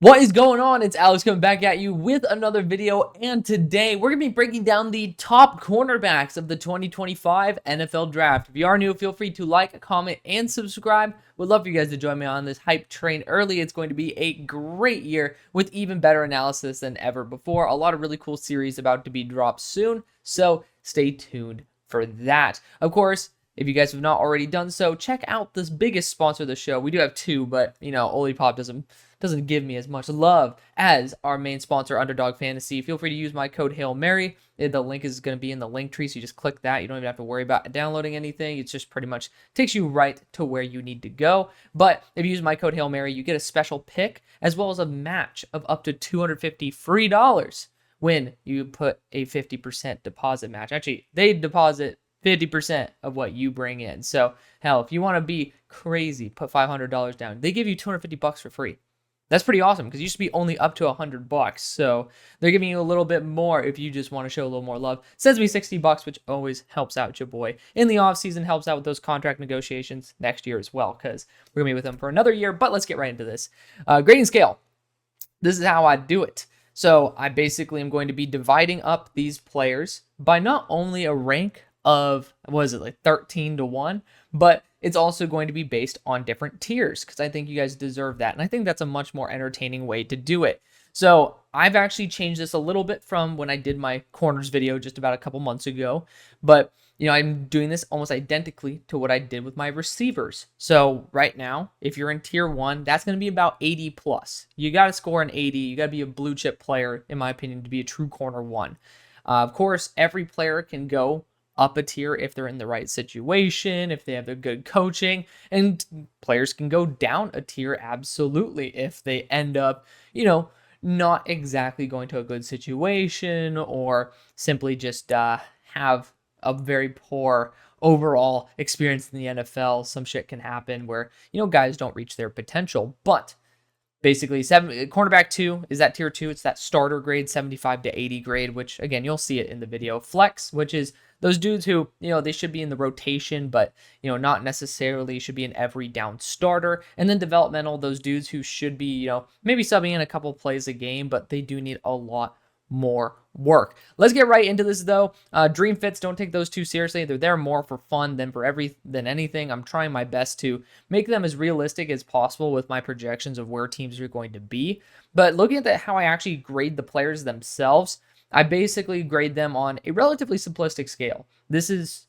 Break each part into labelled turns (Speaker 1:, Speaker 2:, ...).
Speaker 1: What is going on? It's Alex coming back at you with another video, and today we're going to be breaking down the top cornerbacks of the 2025 NFL Draft. If you are new, feel free to like, comment, and subscribe. Would love for you guys to join me on this hype train early. It's going to be a great year with even better analysis than ever before. A lot of really cool series about to be dropped soon, so stay tuned for that. Of course, if you guys have not already done so, check out this biggest sponsor of the show. We do have two, but Olipop doesn't give me as much love as our main sponsor, UnderDog Fantasy. Feel free to use my code HAILMARY. The link is going to be in the link tree, so you just click that. You don't even have to worry about downloading anything. It just pretty much takes you right to where you need to go. But if you use my code HAILMARY, you get a special pick as well as a match of up to $250 free when you put a 50% deposit match. Actually, they deposit 50% of what you bring in. So, hell, if you want to be crazy, put $500 down. They give you $250 for free. That's pretty awesome because it used to be only up to $100. So they're giving you a little bit more if you just want to show a little more love. Sends me $60, which always helps out your boy in the off season, helps out with those contract negotiations next year as well because we're going to be with them for another year. But let's get right into this. Grading scale. This is how I do it. So I basically am going to be dividing up these players by not only a rank of, what is it, like 13 to 1, but it's also going to be based on different tiers because I think you guys deserve that. And I think that's a much more entertaining way to do it. So I've actually changed this a little bit from when I did my corners video just about a couple months ago. But, I'm doing this almost identically to what I did with my receivers. So right now, if you're in tier 1, that's going to be about 80 plus. You got to score an 80. You got to be a blue chip player, in my opinion, to be a true corner 1. Of course, every player can go up a tier if they're in the right situation, if they have a good coaching, and players can go down a tier absolutely if they end up, not exactly going to a good situation or simply just have a very poor overall experience in the NFL. Some shit can happen where, guys don't reach their potential, but basically, cornerback 2 is that tier 2. It's that starter grade, 75 to 80 grade, which, again, you'll see it in the video. Flex, which is those dudes who, they should be in the rotation, but, not necessarily should be an every down starter. And then developmental, those dudes who should be, maybe subbing in a couple plays a game, but they do need a lot more work. Let's get right into this though. Dream fits, don't take those too seriously. They're there more for fun than anything. I'm trying my best to make them as realistic as possible with my projections of where teams are going to be. But looking at how I actually grade the players themselves, I basically grade them on a relatively simplistic scale. This is,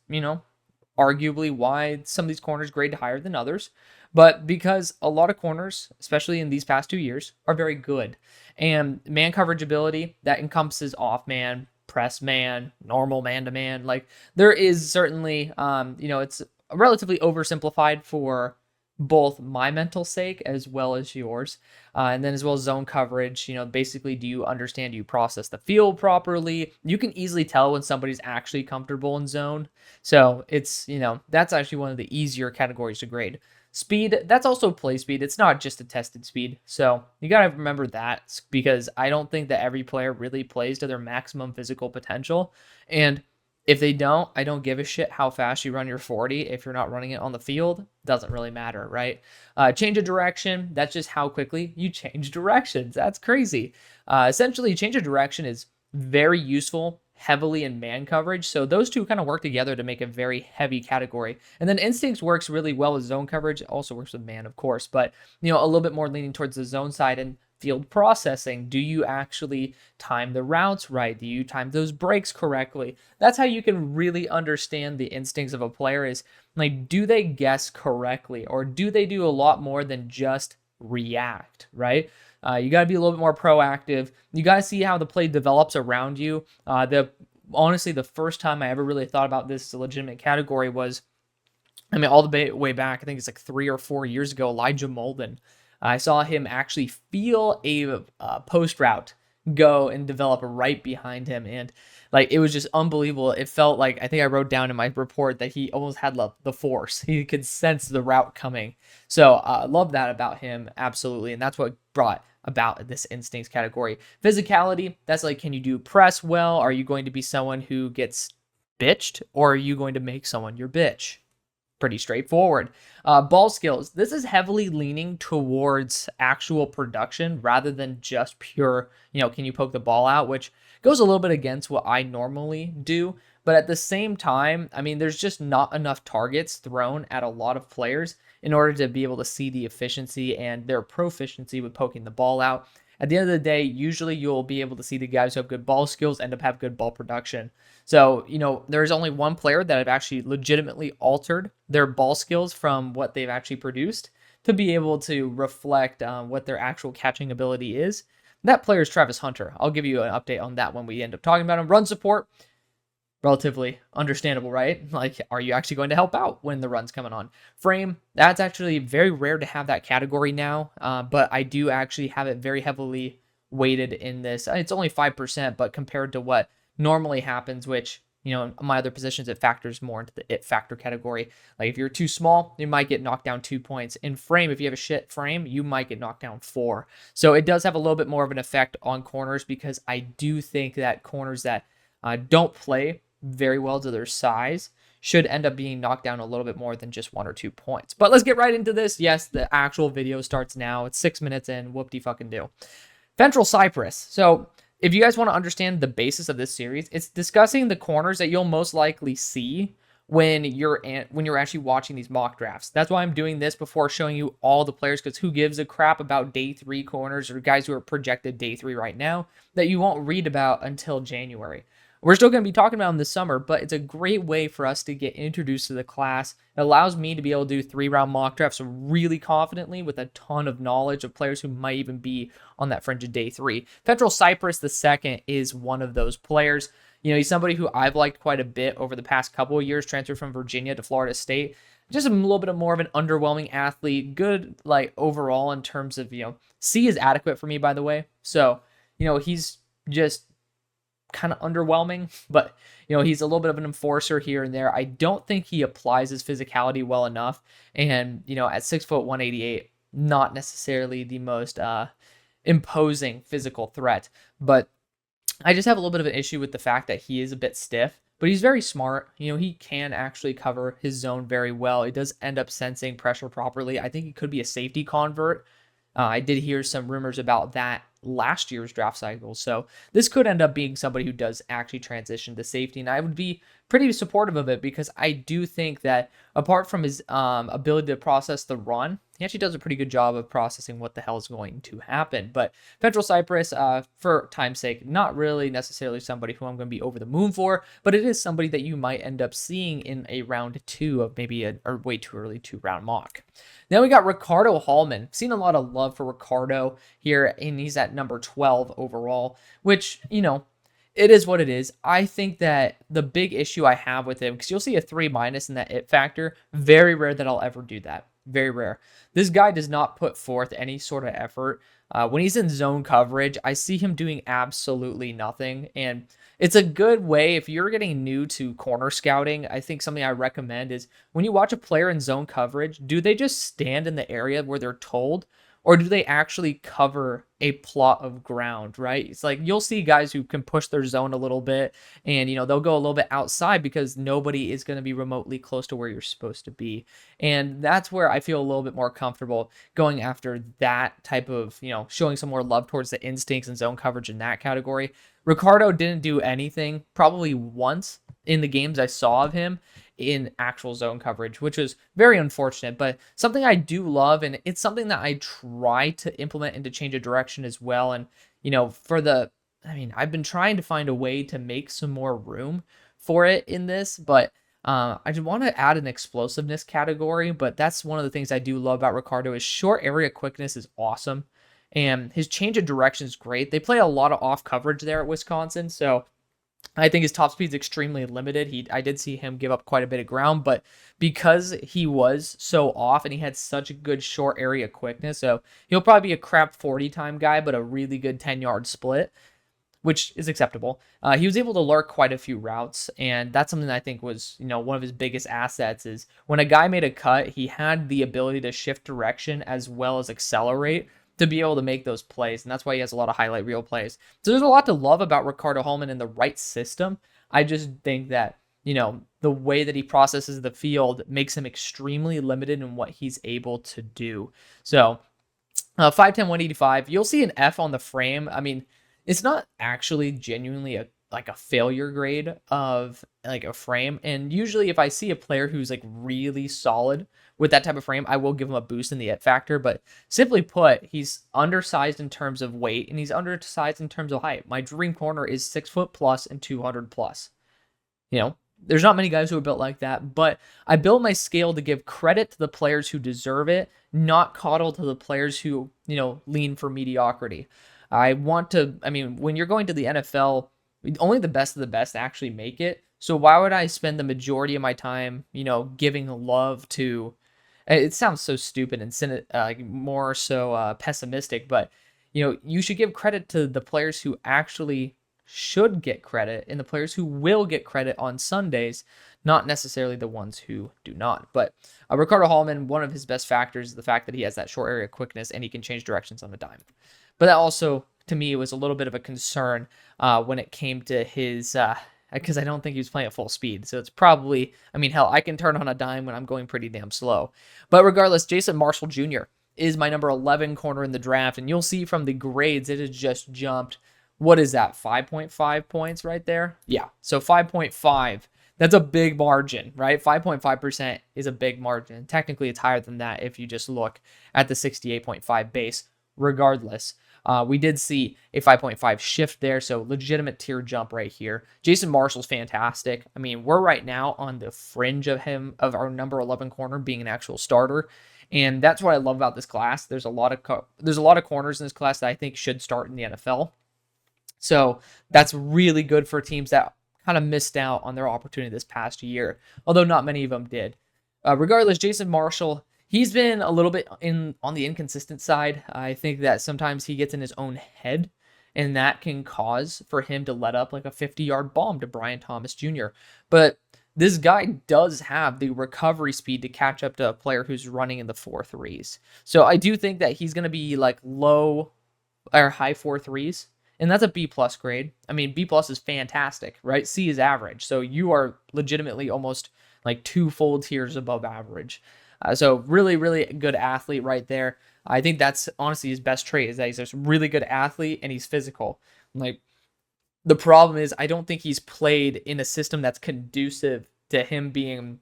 Speaker 1: arguably why some of these corners grade higher than others, but because a lot of corners, especially in these past 2 years, are very good. And man coverage ability, that encompasses off man, press man, normal man to man. Like there is certainly, it's relatively oversimplified for both my mental sake as well as yours. And then as well as zone coverage, basically, do you understand, do you process the field properly? You can easily tell when somebody's actually comfortable in zone. So it's, that's actually one of the easier categories to grade. Speed, that's also play speed. It's not just a tested speed. So you got to remember that because I don't think that every player really plays to their maximum physical potential. And if they don't, I don't give a shit how fast you run your 40. If you're not running it on the field, doesn't really matter, right? Change of direction, that's just how quickly you change directions. That's crazy. Essentially, change of direction is very useful heavily in man coverage. So those two kind of work together to make a very heavy category. And then instincts works really well with zone coverage. It also works with man, of course, but a little bit more leaning towards the zone side and field processing. Do you actually time the routes right? Do you time those breaks correctly? That's how you can really understand the instincts of a player is like, do they guess correctly or do they do a lot more than just react, right? You got to be a little bit more proactive. You got to see how the play develops around you. Honestly, the first time I ever really thought about this as a legitimate category was, all the way back, I think it's like 3 or 4 years ago, Elijah Molden. I saw him actually feel a post route go and develop right behind him. And like, it was just unbelievable. It felt like, I think I wrote down in my report that he almost had the force. He could sense the route coming. So I love that about him. Absolutely. And that's what brought about this instincts category. Physicality, that's like, can you do press well? Are you going to be someone who gets bitched or are you going to make someone your bitch? pretty straightforward. Ball skills. This is heavily leaning towards actual production rather than just pure, can you poke the ball out, which goes a little bit against what I normally do. But at the same time, I mean, there's just not enough targets thrown at a lot of players in order to be able to see the efficiency and their proficiency with poking the ball out. At the end of the day, usually you'll be able to see the guys who have good ball skills end up have good ball production. So, there's only one player that I've actually legitimately altered their ball skills from what they've actually produced to be able to reflect what their actual catching ability is. That player is Travis Hunter. I'll give you an update on that when we end up talking about him. Run support, relatively understandable, right? Like, are you actually going to help out when the run's coming on? Frame, that's actually very rare to have that category now, but I do actually have it very heavily weighted in this. It's only 5%, but compared to what normally happens, which, in my other positions, it factors more into the it factor category. Like, if you're too small, you might get knocked down 2 points. In frame, if you have a shit frame, you might get knocked down 4. So it does have a little bit more of an effect on corners, because I do think that corners that don't play very well to their size should end up being knocked down a little bit more than just 1 or 2 points. But let's get right into this. Yes, the actual video starts now. It's 6 minutes in. Whoop-de-fucking-do. Ventral Cypress. So if you guys want to understand the basis of this series, it's discussing the corners that you'll most likely see when you're actually watching these mock drafts. That's why I'm doing this before showing you all the players, because who gives a crap about day 3 corners or guys who are projected day 3 right now that you won't read about until January. We're still going to be talking about them this summer, but it's a great way for us to get introduced to the class. It allows me to be able to do 3-round mock drafts really confidently with a ton of knowledge of players who might even be on that fringe of day 3. Ventral Cypress II is one of those players. He's somebody who I've liked quite a bit over the past couple of years, transferred from Virginia to Florida State. Just a little bit more of an underwhelming athlete. Good, overall in terms of, C is adequate for me, by the way. So, he's just kind of underwhelming, but he's a little bit of an enforcer here and there. I don't think he applies his physicality well enough, and at 6 foot 188, not necessarily the most imposing physical threat. But I just have a little bit of an issue with the fact that he is a bit stiff, but he's very smart. He can actually cover his zone very well. He does end up sensing pressure properly. I think he could be a safety convert. I did hear some rumors about that last year's draft cycle. So this could end up being somebody who does actually transition to safety. And I would be pretty supportive of it, because I do think that apart from his ability to process the run, he actually does a pretty good job of processing what the hell is going to happen. But Ventral Cypress, for time's sake, not really necessarily somebody who I'm going to be over the moon for, but it is somebody that you might end up seeing in a round 2 of maybe a way too early 2-round mock. Then we got Ricardo Hallman. Seen a lot of love for Ricardo here, and he's at number 12 overall, which, it is what it is. I think that the big issue I have with him, because you'll see a 3- in that it factor, very rare that I'll ever do that. Very rare. This guy does not put forth any sort of effort. When he's in zone coverage, I see him doing absolutely nothing. And it's a good way, if you're getting new to corner scouting, I think something I recommend is when you watch a player in zone coverage, do they just stand in the area where they're told? Or do they actually cover a plot of ground, right? It's like you'll see guys who can push their zone a little bit, and they'll go a little bit outside because nobody is going to be remotely close to where you're supposed to be. And that's where I feel a little bit more comfortable going after that type of, showing some more love towards the instincts and zone coverage in that category. Ricardo didn't do anything probably once in the games I saw of him in actual zone coverage, which was very unfortunate, but something I do love, and it's something that I try to implement into change of direction as well. And, I've been trying to find a way to make some more room for it in this, but I just want to add an explosiveness category. But that's one of the things I do love about Ricardo is short area quickness is awesome, and his change of direction is great. They play a lot of off coverage there at Wisconsin, so I think his top speed is extremely limited. I did see him give up quite a bit of ground, but because he was so off and he had such a good short area quickness, so he'll probably be a crap 40 time guy, but a really good 10-yard split, which is acceptable. He was able to lurk quite a few routes, and that's something that I think was, one of his biggest assets is when a guy made a cut, he had the ability to shift direction as well as accelerate to be able to make those plays, and that's why he has a lot of highlight reel plays. So there's a lot to love about Ricardo Hallman in the right system. I just think that the way that he processes the field makes him extremely limited in what he's able to do. So 5'10", 185. You'll see an F on the frame. I mean, it's not actually genuinely a failure grade of like a frame. And usually if I see a player who's like really solid with that type of frame, I will give him a boost in the it factor. But simply put, he's undersized in terms of weight and he's undersized in terms of height. My dream corner is 6 foot plus and 200 plus. There's not many guys who are built like that, but I built my scale to give credit to the players who deserve it, not coddle to the players who, lean for mediocrity. When you're going to the NFL, only the best of the best actually make it. So why would I spend the majority of my time, giving love to, it sounds so stupid and more so pessimistic, but, you should give credit to the players who actually should get credit and the players who will get credit on Sundays, not necessarily the ones who do not. But Ricardo Hallman, one of his best factors is the fact that he has that short area quickness and he can change directions on a dime. But that also, to me, was a little bit of a concern when it came to his, because I don't think he was playing at full speed. So it's probably, hell, I can turn on a dime when I'm going pretty damn slow. But regardless, Jason Marshall Jr. is my number 11 corner in the draft. And you'll see from the grades, it has just jumped. What is that? 5.5 points right there? Yeah. So 5.5. That's a big margin, right? 5.5% is a big margin. Technically, it's higher than that if you just look at the 68.5 base. Regardless, we did see a 5.5 shift there, so legitimate tier jump right here. Jason Marshall's fantastic. We're right now on the fringe of our number 11 corner being an actual starter, and that's what I love about this class. There's a lot of corners in this class that I think should start in the NFL. So that's really good for teams that kind of missed out on their opportunity this past year, although not many of them did. Regardless, Jason Marshall, he's been a little bit on the inconsistent side. I think that sometimes he gets in his own head, and that can cause for him to let up like a 50-yard bomb to Brian Thomas Jr. But this guy does have the recovery speed to catch up to a player who's running in the 4.3s. So I do think that he's going to be like low or high 4.3s. And that's a B+ grade. B+ is fantastic, right? C is average. So you are legitimately almost like 2 full tiers above average. So really, really good athlete right there. I think that's honestly his best trait is that he's a really good athlete and he's physical. Like the problem is I don't think he's played in a system that's conducive to him being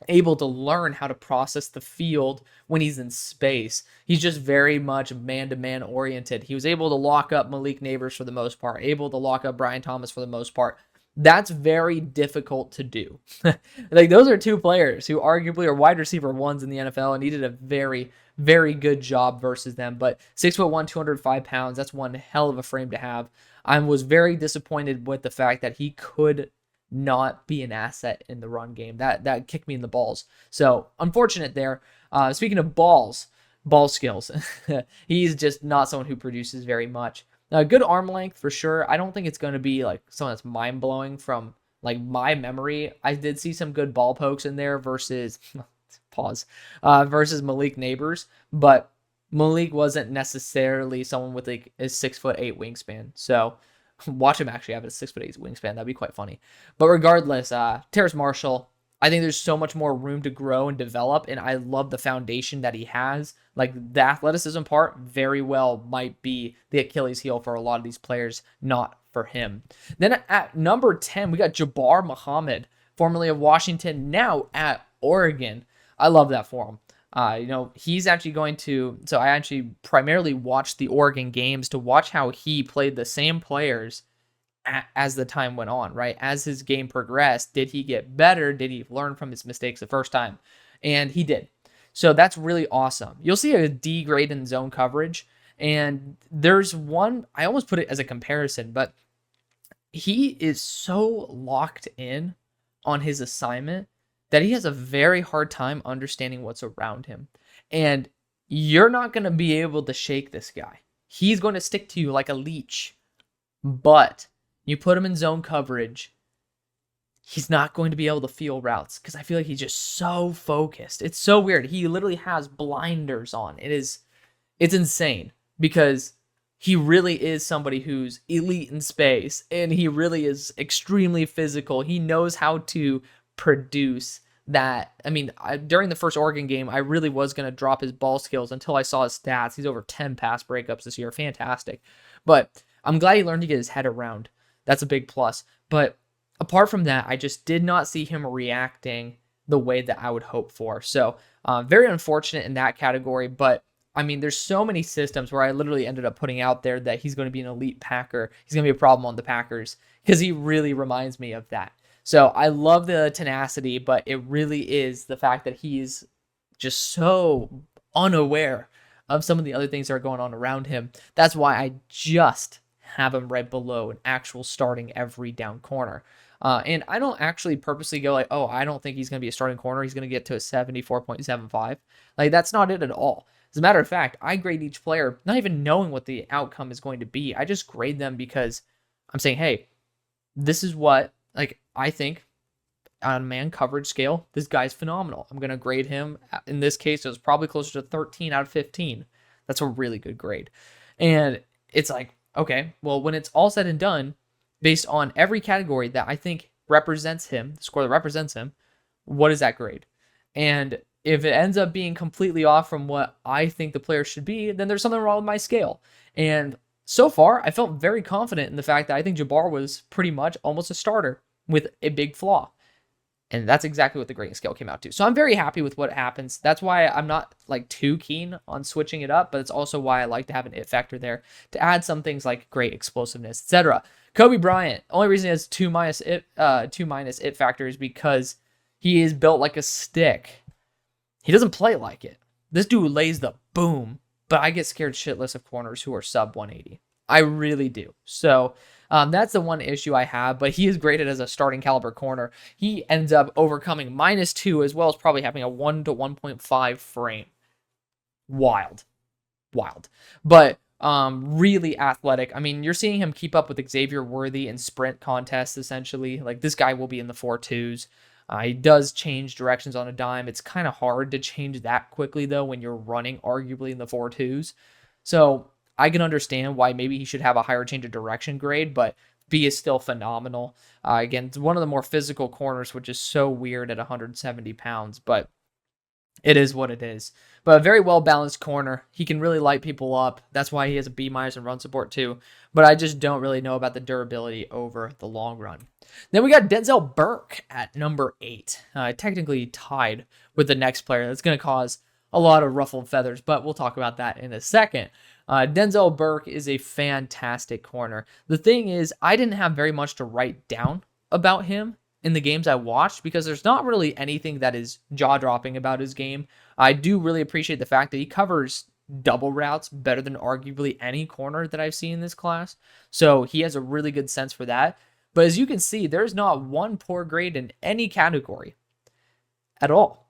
Speaker 1: able to learn how to process the field when he's in space. He's just very much man-to-man oriented. He was able to lock up Malik Neighbors for the most part, able to lock up Brian Thomas for the most part. That's very difficult to do. Like those are two players who arguably are wide receiver ones in the NFL, and he did a very, very good job versus them. But 6'1", 205 pounds, that's one hell of a frame to have. I was very disappointed with the fact that he could not be an asset in the run game. That kicked me in the balls. So unfortunate there. Speaking of ball skills, he's just not someone who produces very much. Good arm length for sure. I don't think it's going to be like someone that's mind blowing from like my memory. I did see some good ball pokes in there versus versus Malik Neighbors, but Malik wasn't necessarily someone with like a 6'8" wingspan. So watch him actually have a 6'8" wingspan. That'd be quite funny. But regardless, Terrace Marshall, I think there's so much more room to grow and develop, and I love the foundation that he has. Like the athleticism part very well might be the Achilles heel for a lot of these players, not for him. Then at number 10, we got Jabar Muhamad, formerly of Washington, now at Oregon. I love that for him. He's actually going to, so I actually primarily watched the Oregon games to watch how he played the same players as the time went on, right? As his game progressed, did he get better? Did he learn from his mistakes the first time? And he did. So that's really awesome. You'll see a D grade in zone coverage. And there's one, I almost put it as a comparison, but he is so locked in on his assignment that he has a very hard time understanding what's around him. And you're not going to be able to shake this guy. He's going to stick to you like a leech. But you put him in zone coverage, he's not going to be able to feel routes because I feel like he's just so focused. It's so weird. He literally has blinders on. It's insane because he really is somebody who's elite in space, and he really is extremely physical. He knows how to produce that. I mean, during the first Oregon game, I really was going to drop his ball skills until I saw his stats. He's over 10 pass breakups this year. Fantastic. But I'm glad he learned to get his head around. That's a big plus. But apart from that, I just did not see him reacting the way that I would hope for. So very unfortunate in that category. But I mean, there's so many systems where I literally ended up putting out there that he's going to be an elite Packer. He's going to be a problem on the Packers because he really reminds me of that. So I love the tenacity, but it really is the fact that he's just so unaware of some of the other things that are going on around him. That's why I just have him right below an actual starting every down corner. And I don't actually purposely go like, oh, I don't think he's going to be a starting corner. He's going to get to a 74.75. Like, that's not it at all. As a matter of fact, I grade each player not even knowing what the outcome is going to be. I just grade them because I'm saying, hey, this is what, like, I think on a man coverage scale, this guy's phenomenal. I'm going to grade him. In this case, it was probably closer to 13 out of 15. That's a really good grade. And it's like, okay, well, when it's all said and done, based on every category that I think represents him, the score that represents him, what is that grade? And if it ends up being completely off from what I think the player should be, then there's something wrong with my scale. And so far, I felt very confident in the fact that I think Jabar was pretty much almost a starter with a big flaw. And that's exactly what the grading scale came out to. So I'm very happy with what happens. That's why I'm not like too keen on switching it up, but it's also why I like to have an it factor there to add some things like great explosiveness, etc. Kobe Bryant, only reason he has two minus it factor is because he is built like a stick. He doesn't play like it. This dude lays the boom, but I get scared shitless of corners who are sub 180. I really do. So that's the one issue I have, but he is graded as a starting caliber corner. He ends up overcoming -2 as well as probably having a 1 to 1.5 frame. Wild. But really athletic. I mean, you're seeing him keep up with Xavier Worthy in sprint contests, essentially. Like, this guy will be in the 4.2s. He does change directions on a dime. It's kind of hard to change that quickly, though, when you're running arguably in the 4.2s. So I can understand why maybe he should have a higher change of direction grade, but B is still phenomenal. Again, it's one of the more physical corners, which is so weird at 170 pounds, but it is what it is. But a very well-balanced corner. He can really light people up. That's why he has a B- in run support too. But I just don't really know about the durability over the long run. Then we got Denzel Burke at number 8. Technically tied with the next player. That's going to cause a lot of ruffled feathers, but we'll talk about that in a second. Denzel Burke is a fantastic corner. The thing is, I didn't have very much to write down about him in the games I watched because there's not really anything that is jaw-dropping about his game. I do really appreciate the fact that he covers double routes better than arguably any corner that I've seen in this class. So he has a really good sense for that. But as you can see, there's not one poor grade in any category at all.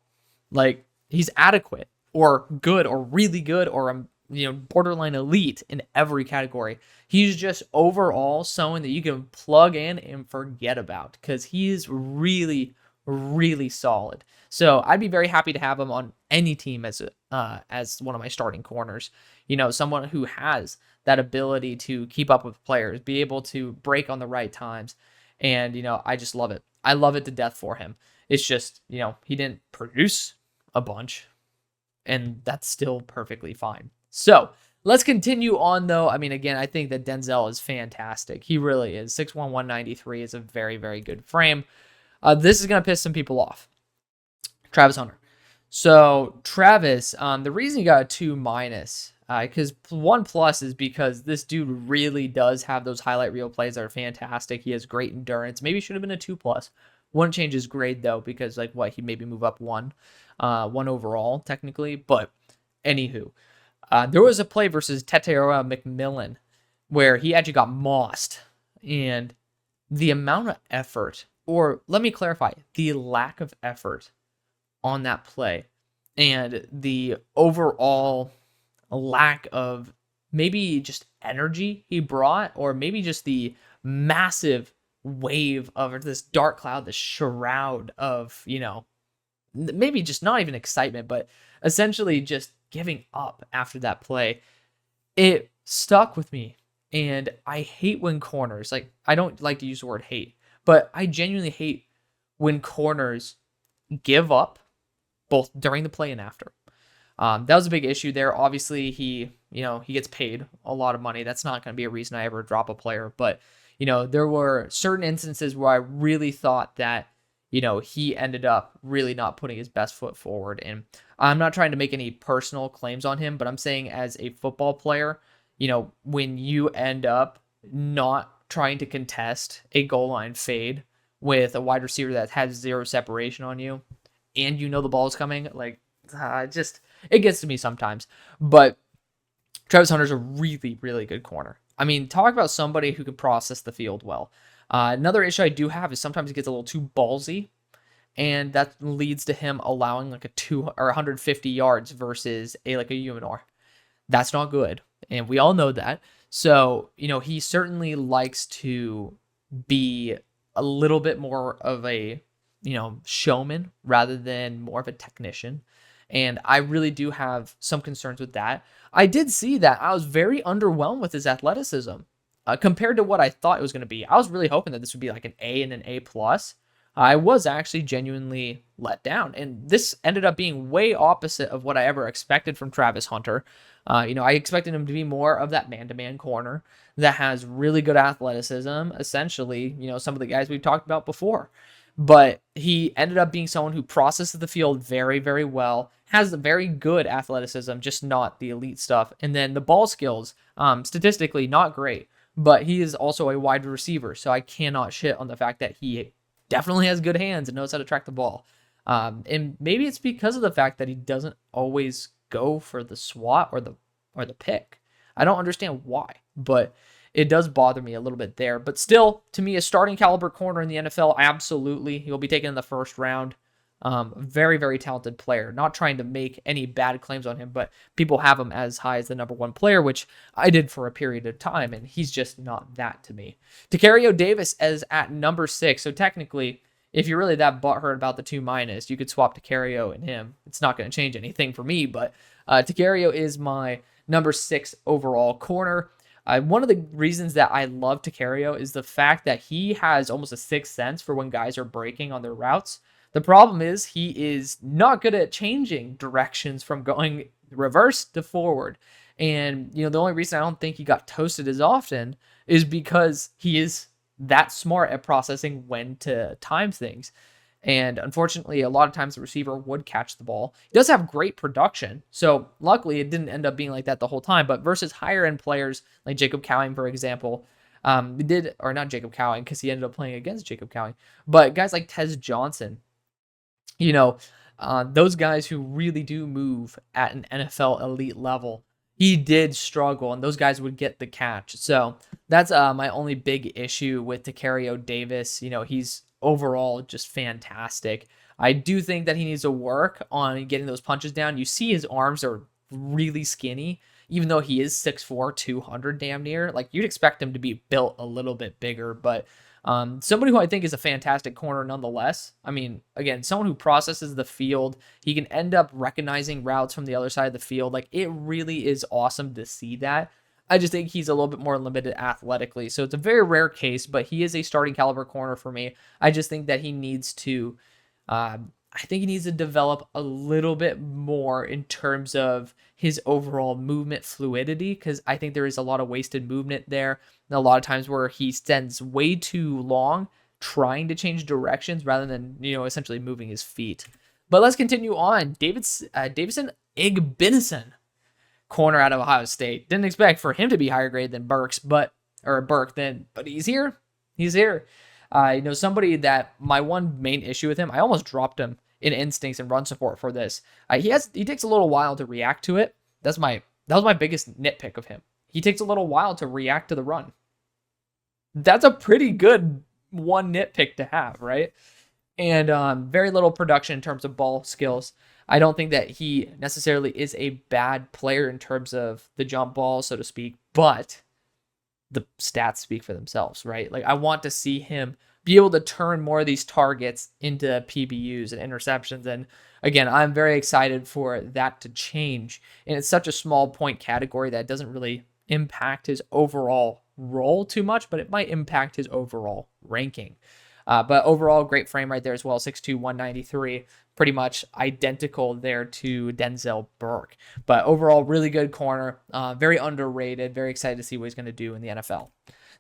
Speaker 1: Like, he's adequate or good or really good or borderline elite in every category. He's just overall someone that you can plug in and forget about because he's really, really solid. So I'd be very happy to have him on any team as one of my starting corners. Someone who has that ability to keep up with players, be able to break on the right times. And, I just love it. I love it to death for him. It's just, he didn't produce a bunch, and that's still perfectly fine. So let's continue on, though. I mean, again, I think that Denzel is fantastic. He really is. 6'1", 193 is a very, very good frame. This is going to piss some people off. Travis Hunter. So Travis, the reason he got a 2-, because 1+ is because this dude really does have those highlight reel plays that are fantastic. He has great endurance. Maybe should have been a 2+. Wouldn't change his grade, though, because, he maybe move up one overall, technically. But anywho. There was a play versus Teteroa McMillan where he actually got mossed, and the amount of effort, or let me clarify, the lack of effort on that play and the overall lack of maybe just energy he brought, or maybe just the massive wave of this dark cloud, this shroud of, maybe just not even excitement, but essentially just giving up after that play. It stuck with me. And I hate when corners, like, I don't like to use the word hate, but I genuinely hate when corners give up both during the play and after. That was a big issue there. Obviously, he gets paid a lot of money. That's not going to be a reason I ever drop a player. But, there were certain instances where I really thought that, he ended up really not putting his best foot forward. And I'm not trying to make any personal claims on him, but I'm saying as a football player, when you end up not trying to contest a goal line fade with a wide receiver that has zero separation on you, and the ball is coming, like, it gets to me sometimes. But Travis Hunter's a really, really good corner. I mean, talk about somebody who can process the field well. Another issue I do have is sometimes he gets a little too ballsy, and that leads to him allowing like a 150 yards versus a Umanor. That's not good, and we all know that. So, he certainly likes to be a little bit more of a, showman rather than more of a technician. And I really do have some concerns with that. I did see that I was very underwhelmed with his athleticism compared to what I thought it was going to be. I was really hoping that this would be like an A and an A+. I was actually genuinely let down. And this ended up being way opposite of what I ever expected from Travis Hunter. I expected him to be more of that man-to-man corner that has really good athleticism, essentially, some of the guys we've talked about before. But he ended up being someone who processes the field very, very well, has very good athleticism, just not the elite stuff. And then the ball skills, statistically, not great. But he is also a wide receiver, so I cannot shit on the fact that he definitely has good hands and knows how to track the ball. And maybe it's because of the fact that he doesn't always go for the swat or the pick. I don't understand why, but it does bother me a little bit there. But still, to me, a starting caliber corner in the NFL, absolutely. He'll be taken in the first round. Very, very talented player. Not trying to make any bad claims on him, but people have him as high as the number one player, which I did for a period of time, and he's just not that to me. Dario Davis as at number 6. So technically, if you're really that butthurt about the 2-, you could swap Dario and him. It's not going to change anything for me, but Dario is my number 6 overall corner. One of the reasons that I love Dario is the fact that he has almost a sixth sense for when guys are breaking on their routes. The problem is he is not good at changing directions from going reverse to forward. And, the only reason I don't think he got toasted as often is because he is that smart at processing when to time things. And unfortunately, a lot of times the receiver would catch the ball. He does have great production. So luckily, it didn't end up being like that the whole time. But versus higher end players like Jacob Cowing, for example, not Jacob Cowing because he ended up playing against Jacob Cowing, but guys like Tez Johnson, those guys who really do move at an NFL elite level, he did struggle, and those guys would get the catch. So that's my only big issue with Dario Davis. He's overall just fantastic. I do think that he needs to work on getting those punches down. You see his arms are really skinny, even though he is 6'4", 200 damn near. Like, you'd expect him to be built a little bit bigger, but somebody who I think is a fantastic corner nonetheless. I mean, again, someone who processes the field. He can end up recognizing routes from the other side of the field. Like, it really is awesome to see that. I just think he's a little bit more limited athletically. So it's a very rare case, but he is a starting caliber corner for me. I just think that he needs to, develop a little bit more in terms of his overall movement fluidity, because I think there is a lot of wasted movement there. And a lot of times where he spends way too long trying to change directions rather than, essentially moving his feet. But let's continue on. Davison Igbinison, corner out of Ohio State. Didn't expect for him to be higher grade than Burke, but he's here. He's here. Somebody that my one main issue with him, I almost dropped him in instincts and run support for this. He takes a little while to react to it. That was my biggest nitpick of him. He takes a little while to react to the run. That's a pretty good one nitpick to have, right? And very little production in terms of ball skills. I don't think that he necessarily is a bad player in terms of the jump ball, so to speak, but the stats speak for themselves, right? Like, I want to see him be able to turn more of these targets into PBUs and interceptions. And again, I'm very excited for that to change. And it's such a small point category that it doesn't really impact his overall role too much, but it might impact his overall ranking. But overall, great frame right there as well. 6'2", 193, pretty much identical there to Denzel Burke. But overall, really good corner, very underrated. Very excited to see what he's going to do in the NFL.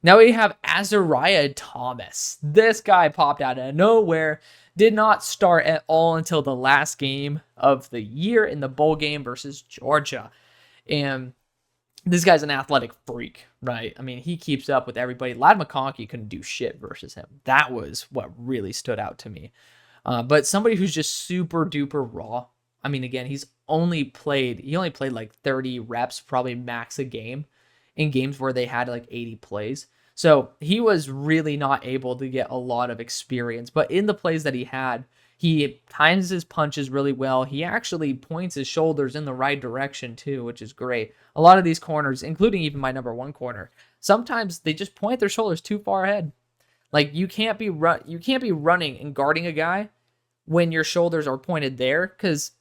Speaker 1: Now we have Azariah Thomas. This guy popped out of nowhere, did not start at all until the last game of the year in the bowl game versus Georgia. And this guy's an athletic freak, right? I mean, he keeps up with everybody. Ladd McConkey couldn't do shit versus him. That was what really stood out to me. But somebody who's just super duper raw. I mean, again, he only played like 30 reps, probably max a game in games where they had like 80 plays. So he was really not able to get a lot of experience. But in the plays that he had, he times his punches really well. He actually points his shoulders in the right direction too, which is great. A lot of these corners, including even my number one corner, sometimes they just point their shoulders too far ahead. Like you can't be running and guarding a guy when your shoulders are pointed there, because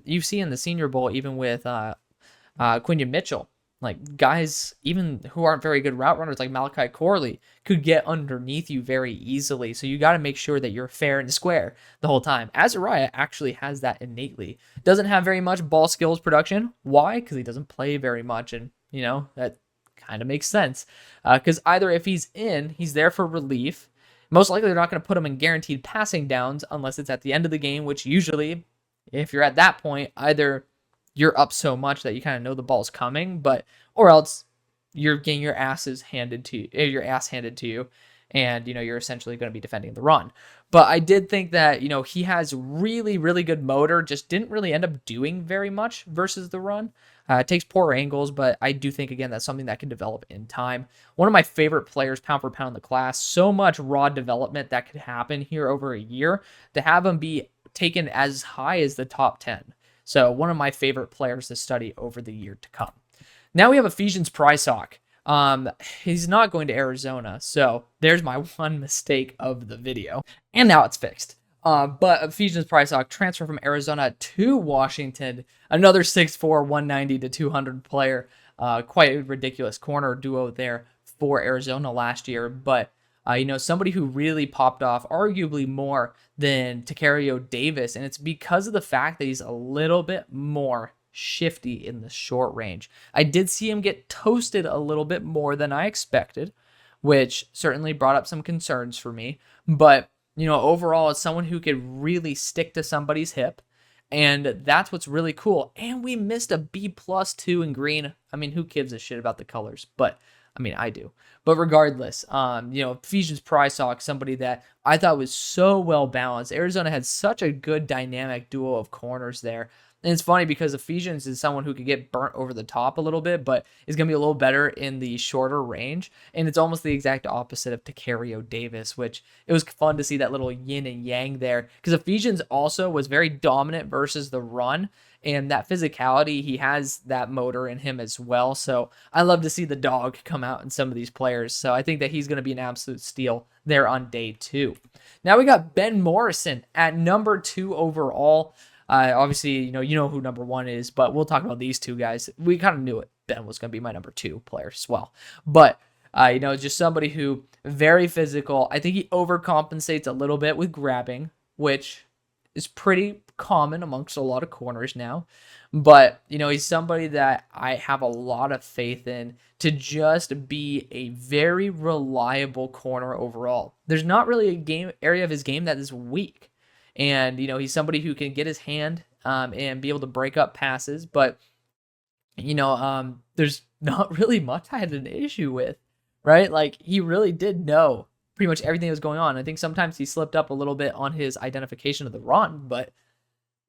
Speaker 1: you see in the Senior Bowl, even with Quinion Mitchell, like guys even who aren't very good route runners like Malachi Corley could get underneath you very easily. So you got to make sure that you're fair and square the whole time. Azariah actually has that innately. Doesn't have very much ball skills production. Why? Because he doesn't play very much, and you know that kind of makes sense. Because either if he's in, he's there for relief. Most likely they're not going to put him in guaranteed passing downs unless it's at the end of the game, which usually, if you're at that point, either you're up so much that you kind of know the ball's coming, or else you're getting your ass handed to you, and you're essentially going to be defending the run. But I did think that he has really, really good motor, just didn't really end up doing very much versus the run. It takes poor angles, but I do think again that's something that can develop in time. One of my favorite players, pound for pound in the class. So much raw development that could happen here over a year to have him be taken as high as the top 10. So one of my favorite players to study over the year to come. Now we have Ephesians Peck. He's not going to Arizona, so there's my one mistake of the video. And now it's fixed. But Ephesians Peck transfer from Arizona to Washington. Another 6'4", 190 to 200 player. Quite a ridiculous corner duo there for Arizona last year. But somebody who really popped off arguably more than Dario Davis, and it's because of the fact that he's a little bit more shifty in the short range. I did see him get toasted a little bit more than I expected, which certainly brought up some concerns for me. But, overall, it's someone who could really stick to somebody's hip, and that's what's really cool. And we missed a B+2 in green. I mean, who gives a shit about the colors? But I do. But regardless, Ephesians Peck, somebody that I thought was so well balanced. Arizona had such a good dynamic duo of corners there. And it's funny because Ephesians is someone who could get burnt over the top a little bit, but is going to be a little better in the shorter range. And it's almost the exact opposite of Dario Davis, which it was fun to see that little yin and yang there. Because Ephesians also was very dominant versus the run. And that physicality, he has that motor in him as well. So I love to see the dog come out in some of these players. So I think that he's going to be an absolute steal there on day 2. Now we got Ben Morrison at number 2 overall. Obviously, you know who number 1 is, but we'll talk about these two guys. We kind of knew it. Ben was going to be my number 2 player as well. But, just somebody who very physical. I think he overcompensates a little bit with grabbing, which is pretty common amongst a lot of corners now. But, he's somebody that I have a lot of faith in to just be a very reliable corner overall. There's not really a area of his game that is weak. And, he's somebody who can get his hand and be able to break up passes. But, there's not really much I had an issue with, right? Like, he really did know pretty much everything that was going on. I think sometimes he slipped up a little bit on his identification of the run. But,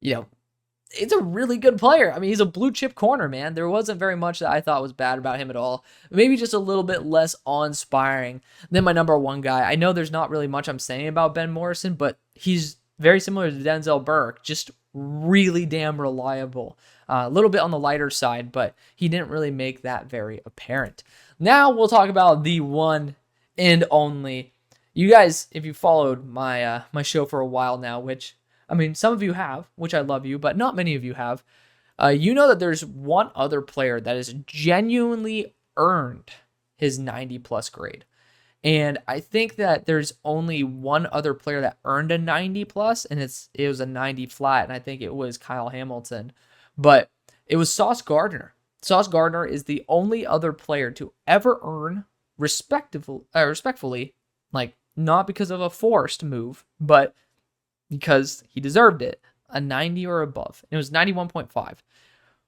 Speaker 1: it's a really good player. I mean, he's a blue chip corner, man. There wasn't very much that I thought was bad about him at all. Maybe just a little bit less awe-inspiring than my number 1 guy. I know there's not really much I'm saying about Ben Morrison, but he's very similar to Denzel Burke, just really damn reliable. A little bit on the lighter side, but he didn't really make that very apparent. Now we'll talk about the one and only. You guys, if you followed my my show for a while now, which, some of you have, which I love you, but not many of you have, you know that there's one other player that is genuinely earned his 90 plus grade. And I think that there's only one other player that earned a 90 plus, and it was a 90 flat, and I think it was Kyle Hamilton. But it was Sauce Gardner. Sauce Gardner is the only other player to ever earn respectfully, like not because of a forced move, but because he deserved it, a 90 or above. And it was 91.5.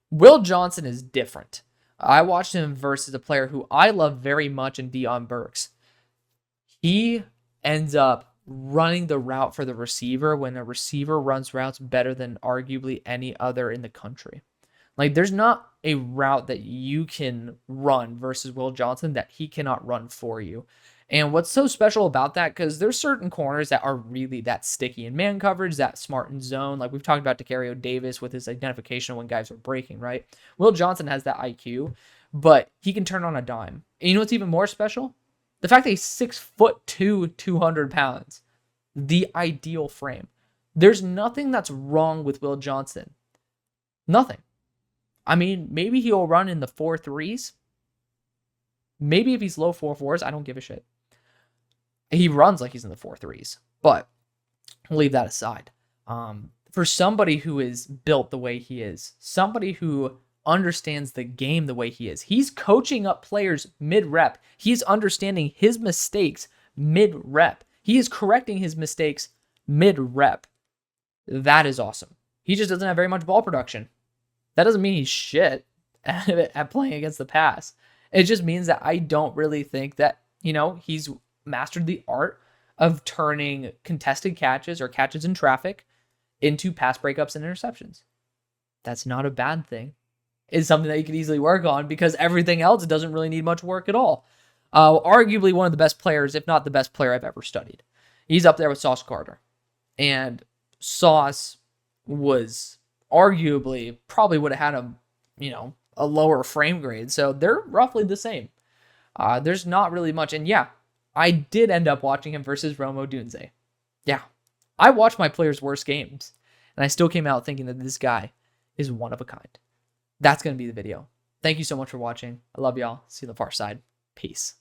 Speaker 1: Will Johnson is different. I watched him versus a player who I love very much in Denzel Burke. He ends up running the route for the receiver when a receiver runs routes better than arguably any other in the country. Like, there's not a route that you can run versus Will Johnson that he cannot run for you. And what's so special about that, because there's certain corners that are really that sticky in man coverage, that smart in zone. Like we've talked about Dario Davis with his identification when guys are breaking, right? Will Johnson has that IQ, but he can turn on a dime. And you know what's even more special? The fact that he's 6'2", 200 pounds. The ideal frame. There's nothing that's wrong with Will Johnson. Nothing. I mean, maybe he'll run in the 4.3s. Maybe if he's low 4.4s, I don't give a shit. He runs like he's in the 4.3s, but we'll leave that aside. For somebody who is built the way he is, somebody who understands the game the way he is, he's coaching up players mid-rep. He's understanding his mistakes mid-rep. He is correcting his mistakes mid-rep. That is awesome. He just doesn't have very much ball production. That doesn't mean he's shit at playing against the pass. It just means that I don't really think that, he's mastered the art of turning contested catches or catches in traffic into pass breakups and interceptions. That's not a bad thing. It's something that you can easily work on because everything else doesn't really need much work at all. Arguably one of the best players, if not the best player I've ever studied. He's up there with Sauce Gardner. And Sauce was arguably probably would have had a lower frame grade. So they're roughly the same. There's not really much. And yeah, I did end up watching him versus Rome Odunze. Yeah, I watched my players' worst games, and I still came out thinking that this guy is one of a kind. That's going to be the video. Thank you so much for watching. I love y'all. See you on the far side. Peace.